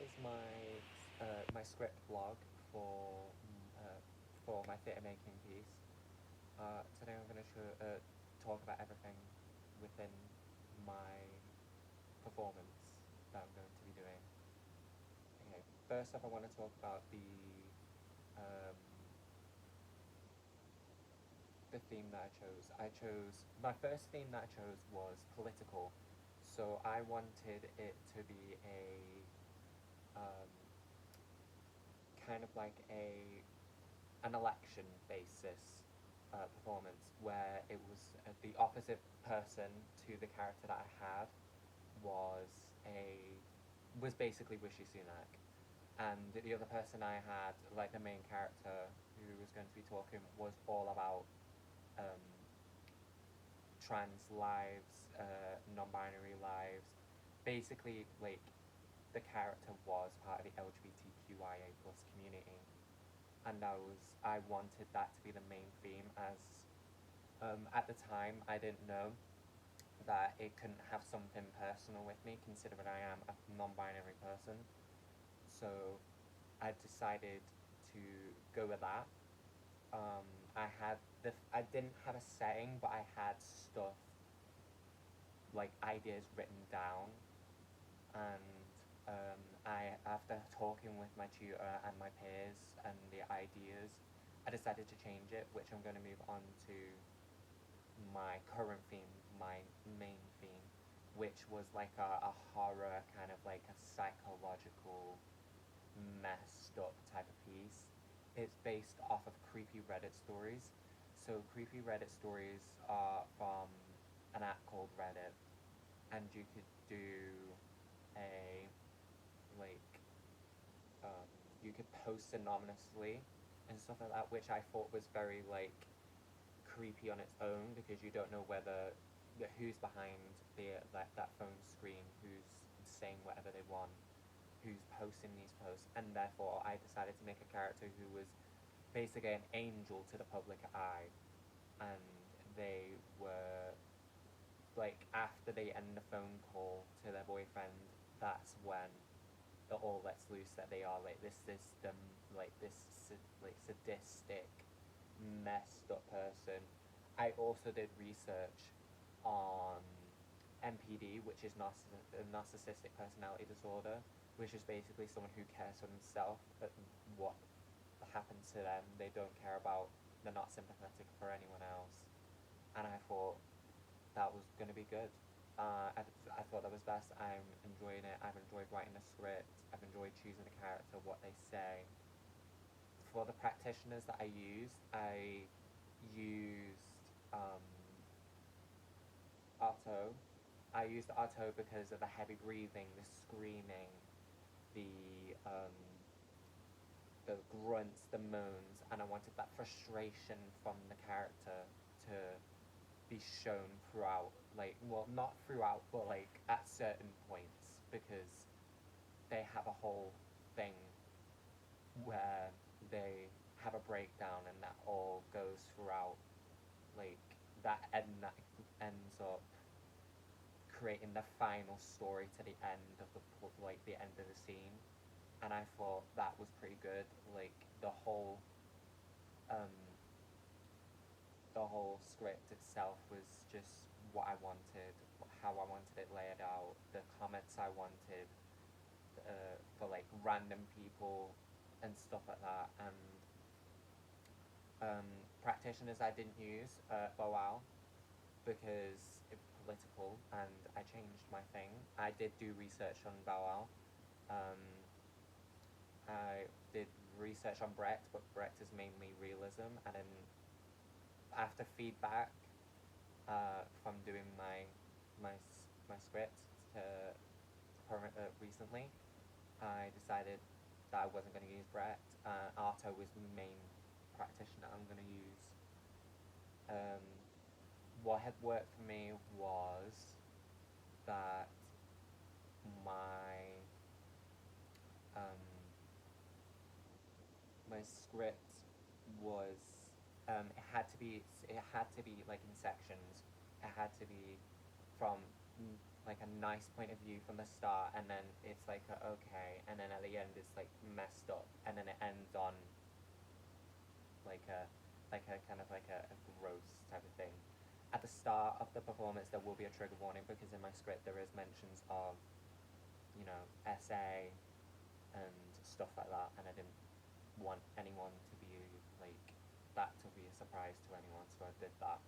is my script blog for my theatre making piece. Today I'm going to talk about everything within my performance that I'm going to be doing. Okay, first up, I want to talk about um, the theme that I chose. My first theme that I chose was political, so I wanted it to be a um, kind of like an election basis performance where it was the opposite person to the character that I had was a was basically Rishi Sunak, and the other person I had, like the main character who was going to be talking, was all about um, trans lives, non-binary lives. Basically, like the character was part of the LGBTQIA plus community, and I wanted that to be the main theme. As at the time, I didn't know that it couldn't have something personal with me, considering I am a non-binary person. So I decided to go with that. Um, I didn't have a setting, but I had stuff like ideas written down, and I after talking with my tutor and my peers and the ideas, I decided to change it, which I'm going to move on to my current theme, my main theme, which was like a horror kind of like a psychological messed up type of piece. It's based off of creepy Reddit stories. So creepy Reddit stories are from an app called Reddit, and you could do a like um, you could post anonymously and stuff like that, which I thought was very like creepy on its own, because you don't know who's behind that phone screen, who's saying whatever they want, who's posting these posts, and therefore I decided to make a character who was basically an angel to the public eye, and they were like after they end the phone call to their boyfriend, that's when it all lets loose that they are like this system, like like sadistic, messed up person. I also did research on NPD, which is narcissistic personality disorder, which is basically someone who cares for themselves, but what happens to them, they don't care about. They're not sympathetic for anyone else, and I thought that was going to be good. I thought that was best. I'm enjoying it. I've enjoyed writing the script. I've enjoyed choosing the character, what they say. For the practitioners that I used Otto. I used Otto because of the heavy breathing, the screaming, the the grunts, the moans, and I wanted that frustration from the character to be shown throughout. Like, well, not throughout, but like at certain points, because they have a whole thing where they have a breakdown, and that all goes throughout. Like that ends up creating the final story to the end of the end of the scene, and I thought that was pretty good. Like um the whole script itself was just what I wanted, how I wanted it laid out, the comments I wanted for like random people and stuff like that, and um, practitioners I didn't use Boal because it was political, and I changed my thing. I did do research on Boal. Um, I did research on Brecht, but Brecht is mainly realism, and then after feedback from doing my my script recently, I decided that I wasn't going to use Brecht. Arto was the main practitioner I'm going to use. Um, what had worked for me was that my um, my script was it had to be like in sections. It had to be from like a nice point of view from the start, and then it's like okay, and then at the end is like messed up, and then it ends on like a kind of like a gross type of thing. At the start of the performance, there will be a trigger warning because in my script there is mentions of, you know, SA and stuff like that, and I didn't want anyone to be like that to be a surprise to anyone, so I did that.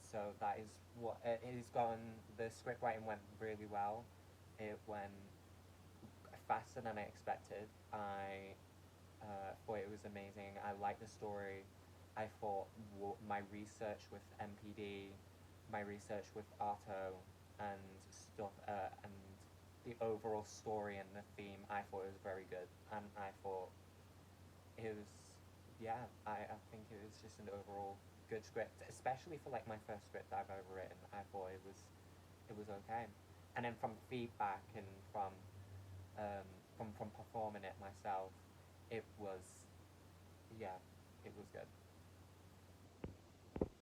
So that is what it is gone. The script writing went really well. It went faster than I expected. I thought it was amazing. I liked the story. I thought my research with MPD, my research with Arto, and stuff, and the overall story and the theme, I thought it was very good. And I thought it was, yeah, I think it was just an overall good script, especially for like my first script I've ever written. I thought it was okay. And then from feedback and from performing it myself, it was, yeah, it was good.